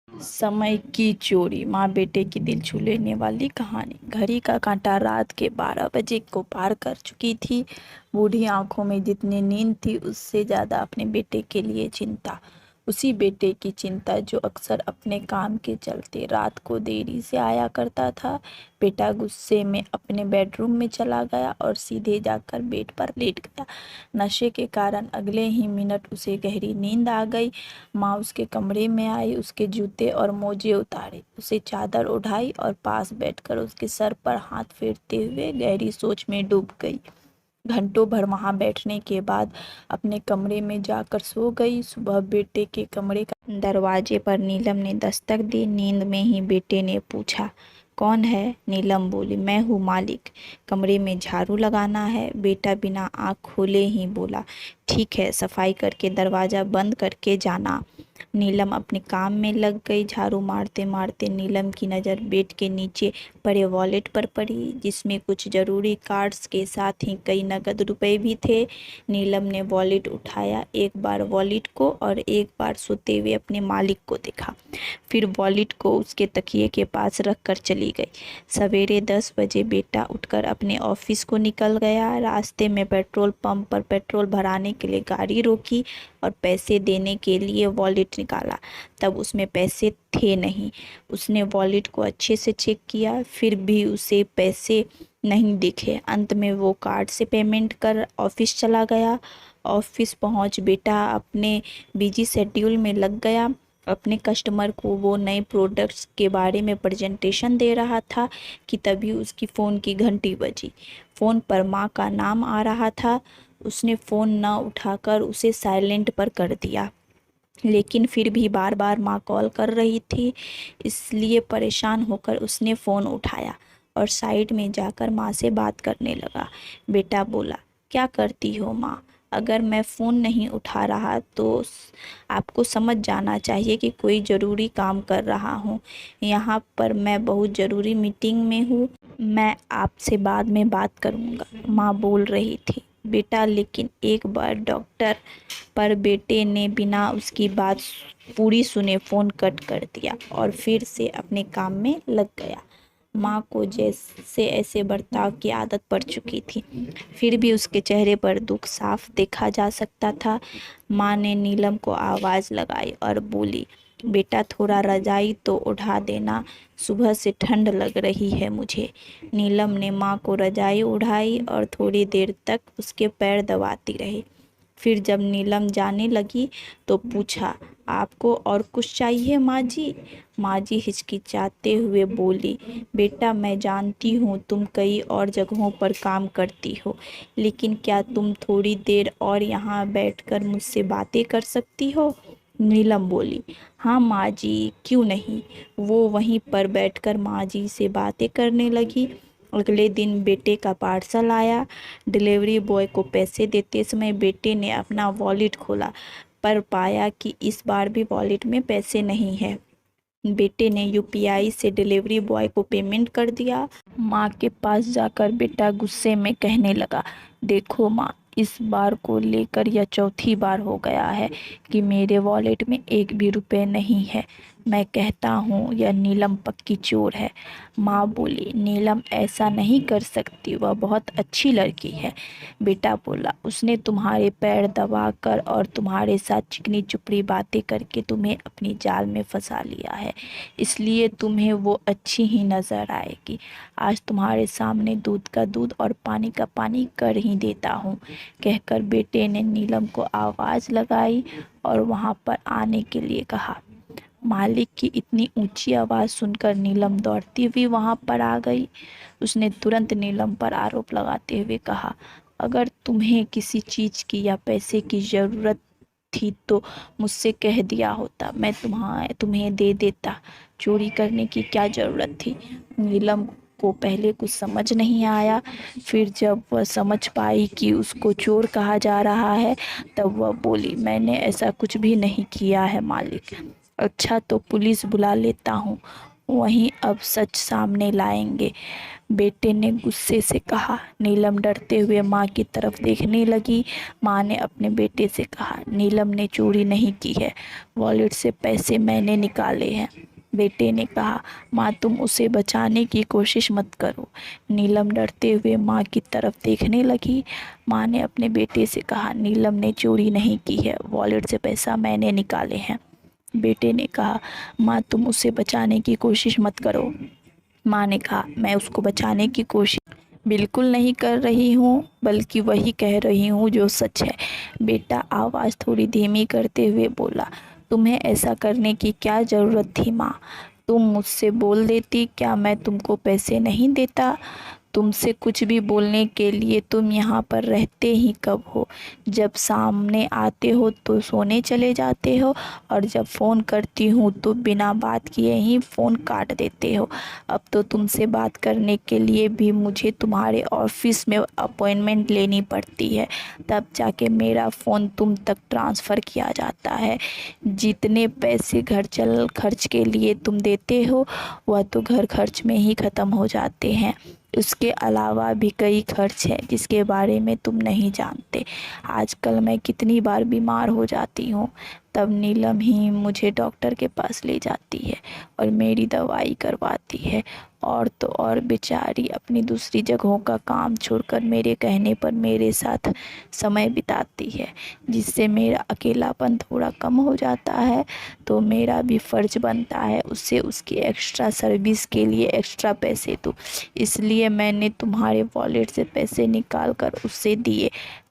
समय की चोरी, माँ बेटे की दिल छू लेने वाली कहानी। घड़ी का कांटा रात के 12 बजे को पार कर चुकी थी। बूढ़ी आंखों में जितनी नींद थी उससे ज्यादा अपने बेटे के लिए चिंता। उसी बेटे की चिंता जो अक्सर अपने काम के चलते रात को देरी से आया करता था। बेटा गुस्से में अपने बेडरूम में चला गया और सीधे जाकर बेड पर लेट गया। नशे के कारण अगले ही मिनट उसे गहरी नींद आ गई। माँ उसके कमरे में आई, उसके जूते और मोजे उतारे, उसे चादर उठाई और पास बैठकर उसके सर पर हाथ फेरते हुए गहरी सोच में डूब गई। घंटों भर वहां बैठने के बाद अपने कमरे में जाकर सो गई। सुबह बेटे के कमरे का दरवाजे पर नीलम ने दस्तक दी। नींद में ही बेटे ने पूछा, कौन है? नीलम बोली, मैं हूँ मालिक, कमरे में झाड़ू लगाना है। बेटा बिना आँख खोले ही बोला, ठीक है, सफाई करके दरवाज़ा बंद करके जाना। नीलम अपने काम में लग गई। झाड़ू मारते मारते नीलम की नज़र बेड के नीचे पड़े वॉलेट पर पड़ी, जिसमें कुछ ज़रूरी कार्ड्स के साथ ही कई नकद रुपए भी थे। नीलम ने वॉलेट उठाया, एक बार वॉलेट को और एक बार सोते हुए अपने मालिक को देखा, फिर वॉलेट को उसके तकिए के पास रख कर चली गई। सवेरे 10 बजे बेटा उठकर अपने ऑफिस को निकल गया। रास्ते में पेट्रोल पंप पर पेट्रोल भराने के लिए गाड़ी रोकी और पैसे देने के लिए वॉलेट निकाला। तब उसमें पैसे थे नहीं। उसने वॉलेट को अच्छे से चेक किया, फिर भी उसे पैसे नहीं दिखे। अंत में वो कार्ड से पेमेंट कर ऑफिस चला गया। ऑफिस पहुंच बेटा अपने बिजी शेड्यूल में लग गया। अपने कस्टमर को वो नए प्रोडक्ट्स के बारे में प्रेजेंटेशन दे रहा था कि तभी उसकी फ़ोन की घंटी बजी। फ़ोन पर माँ का नाम आ रहा था। उसने फ़ोन न उठाकर उसे साइलेंट पर कर दिया, लेकिन फिर भी बार बार माँ कॉल कर रही थी, इसलिए परेशान होकर उसने फ़ोन उठाया और साइड में जाकर माँ से बात करने लगा। बेटा बोला, क्या करती हो माँ? अगर मैं फ़ोन नहीं उठा रहा तो आपको समझ जाना चाहिए कि कोई ज़रूरी काम कर रहा हूँ। यहाँ पर मैं बहुत ज़रूरी मीटिंग में हूँ, मैं आपसे बाद में बात करूँगा, माँ बोल रही थी। बेटा, लेकिन एक बार डॉक्टर, पर बेटे ने बिना उसकी बात पूरी सुने फ़ोन कट कर दिया और फिर से अपने काम में लग गया। माँ को जैसे ऐसे बर्ताव की आदत पड़ चुकी थी, फिर भी उसके चेहरे पर दुख साफ देखा जा सकता था। माँ ने नीलम को आवाज़ लगाई और बोली, बेटा थोड़ा रजाई तो उठा देना, सुबह से ठंड लग रही है मुझे। नीलम ने माँ को रजाई उठाई और थोड़ी देर तक उसके पैर दबाती रही। फिर जब नीलम जाने लगी तो पूछा, आपको और कुछ चाहिए माँ जी? माँ जी हिचकिचाते हुए बोली, बेटा मैं जानती हूँ तुम कई और जगहों पर काम करती हो, लेकिन क्या तुम थोड़ी देर और यहाँ बैठकर मुझसे बातें कर सकती हो? नीलम बोली, हाँ माँ जी, क्यों नहीं। वो वहीं पर बैठकर माँ जी से बातें करने लगी। अगले दिन बेटे का पार्सल आया। डिलीवरी बॉय को पैसे देते समय बेटे ने अपना वॉलेट खोला, पर पाया कि इस बार भी वॉलेट में पैसे नहीं है। बेटे ने यूपीआई से डिलीवरी बॉय को पेमेंट कर दिया। माँ के पास जाकर बेटा गुस्से में कहने लगा, देखो माँ, इस बार को लेकर यह चौथी बार हो गया है कि मेरे वॉलेट में एक भी रुपए नहीं है। मैं कहता हूँ यह नीलम पक्की चोर है। माँ बोली, नीलम ऐसा नहीं कर सकती, वह बहुत अच्छी लड़की है। बेटा बोला, उसने तुम्हारे पैर दबाकर और तुम्हारे साथ चिकनी चुपड़ी बातें करके तुम्हें अपनी जाल में फंसा लिया है, इसलिए तुम्हें वो अच्छी ही नज़र आएगी। आज तुम्हारे सामने दूध का दूध और पानी का पानी कर ही देता हूँ। कहकर बेटे ने नीलम को आवाज़ लगाई और वहाँ पर आने के लिए कहा। मालिक की इतनी ऊंची आवाज़ सुनकर नीलम दौड़ती हुई वहां पर आ गई। उसने तुरंत नीलम पर आरोप लगाते हुए कहा, अगर तुम्हें किसी चीज़ की या पैसे की ज़रूरत थी तो मुझसे कह दिया होता, मैं तुम्हें दे देता। चोरी करने की क्या ज़रूरत थी? नीलम को पहले कुछ समझ नहीं आया, फिर जब वह समझ पाई कि उसको चोर कहा जा रहा है, तब वह बोली, मैंने ऐसा कुछ भी नहीं किया है मालिक। अच्छा तो पुलिस बुला लेता हूँ, वहीं अब सच सामने लाएंगे, बेटे ने गुस्से से कहा। नीलम डरते हुए माँ की तरफ देखने लगी। माँ ने अपने बेटे से कहा, नीलम ने चोरी नहीं की है, वॉलेट से पैसे मैंने निकाले हैं। बेटे ने कहा, माँ तुम उसे बचाने की कोशिश मत करो। नीलम डरते हुए माँ की तरफ देखने लगी। माँ ने अपने बेटे से कहा, नीलम ने चोरी नहीं की है, वॉलेट से पैसा मैंने निकाले हैं। बेटे ने कहा, माँ तुम उसे बचाने की कोशिश मत करो। माँ ने कहा, मैं उसको बचाने की कोशिश बिल्कुल नहीं कर रही हूँ, बल्कि वही कह रही हूँ जो सच है। बेटा आवाज़ थोड़ी धीमी करते हुए बोला, तुम्हें ऐसा करने की क्या ज़रूरत थी माँ? तुम मुझसे बोल देती, क्या मैं तुमको पैसे नहीं देता? तुमसे कुछ भी बोलने के लिए तुम यहाँ पर रहते ही कब हो? जब सामने आते हो तो सोने चले जाते हो, और जब फ़ोन करती हूँ तो बिना बात किए ही फ़ोन काट देते हो। अब तो तुमसे बात करने के लिए भी मुझे तुम्हारे ऑफिस में अपॉइंटमेंट लेनी पड़ती है, तब जाके मेरा फ़ोन तुम तक ट्रांसफ़र किया जाता है। जितने पैसे घर चल खर्च के लिए तुम देते हो, वह तो घर खर्च में ही ख़त्म हो जाते हैं। उसके अलावा भी कई खर्च है जिसके बारे में तुम नहीं जानते। आजकल मैं कितनी बार बीमार हो जाती हूँ, तब नीलम ही मुझे डॉक्टर के पास ले जाती है और मेरी दवाई करवाती है। और तो और बेचारी अपनी दूसरी जगहों का काम छोड़कर मेरे कहने पर मेरे साथ समय बिताती है, जिससे मेरा अकेलापन थोड़ा कम हो जाता है। तो मेरा भी फ़र्ज़ बनता है उससे उसकी एक्स्ट्रा सर्विस के लिए एक्स्ट्रा पैसे दूँ। इसलिए मैंने तुम्हारे वॉलेट से पैसे निकाल कर उससे दिए।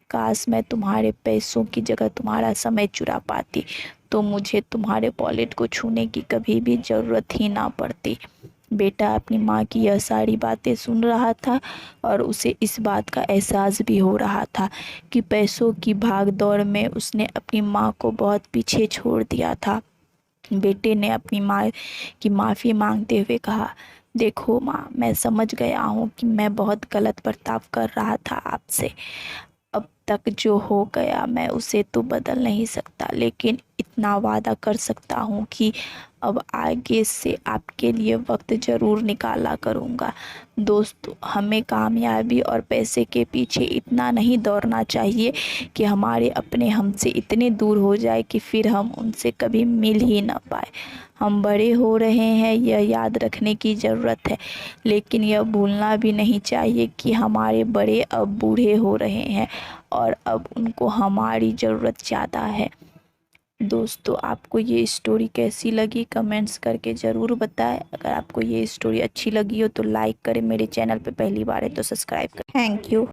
काश मैं तुम्हारे पैसों की जगह तुम्हारा समय चुरा पाती, तो मुझे तुम्हारे वॉलेट को छूने की कभी भी ज़रूरत ही ना पड़ती। बेटा अपनी माँ की यह सारी बातें सुन रहा था, और उसे इस बात का एहसास भी हो रहा था कि पैसों की भाग दौड़ में उसने अपनी माँ को बहुत पीछे छोड़ दिया था। बेटे ने अपनी माँ की माफ़ी मांगते हुए कहा, देखो माँ, मैं समझ गया हूँ कि मैं बहुत गलत बर्ताव कर रहा था आपसे। अब तक जो हो गया मैं उसे तो बदल नहीं सकता, लेकिन इतना वादा कर सकता हूँ कि अब आगे से आपके लिए वक्त ज़रूर निकाला करूँगा। दोस्तों, हमें कामयाबी और पैसे के पीछे इतना नहीं दौड़ना चाहिए कि हमारे अपने हमसे इतने दूर हो जाए कि फिर हम उनसे कभी मिल ही ना पाए। हम बड़े हो रहे हैं, यह याद रखने की ज़रूरत है, लेकिन यह भूलना भी नहीं चाहिए कि हमारे बड़े अब बूढ़े हो रहे हैं और अब उनको हमारी ज़रूरत ज़्यादा है। दोस्तों, आपको ये स्टोरी कैसी लगी कमेंट्स करके ज़रूर बताएं। अगर आपको ये स्टोरी अच्छी लगी हो तो लाइक करें, मेरे चैनल पे पहली बार है तो सब्सक्राइब करें। Thank you.